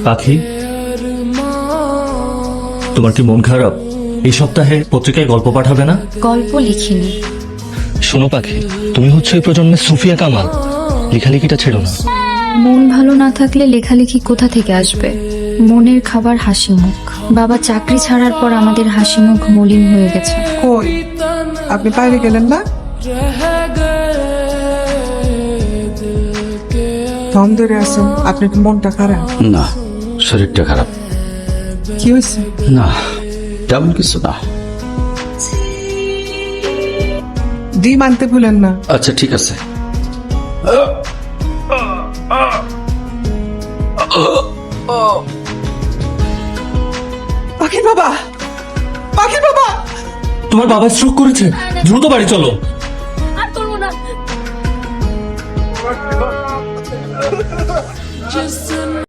পাখি, তোমার কি মন খারাপ? এই সপ্তাহে পত্রিকায় গল্প পাঠাবে না? গল্প লিখিনি। শোনো পাখি, তুমি হচ্ছে এই প্রজন্মের সুফিয়া কামাল। লেখালেখিটা ছেড়ো না। মন ভালো না থাকলে লেখালেখি কোথা থেকে আসবে? মনের খাবার হাসি মুখ। বাবা চাকরি ছাড়ার পর আমাদের হাসি মুখ মলিন হয়ে গেছে। কই আপনি বাইরে গেলেন না? দম ধরে আছেন, আপনার কি মনটা খারাপ? না, শরীরটা খারাপ। কি হয়েছে? না, তেমন কিছু না। ডিম আনতে ভুলেন না। আচ্ছা ঠিক আছে। পাখির বাবা, পাখির বাবা! তোমার বাবা স্ট্রোক করেছে, দ্রুত বাড়ি চলো।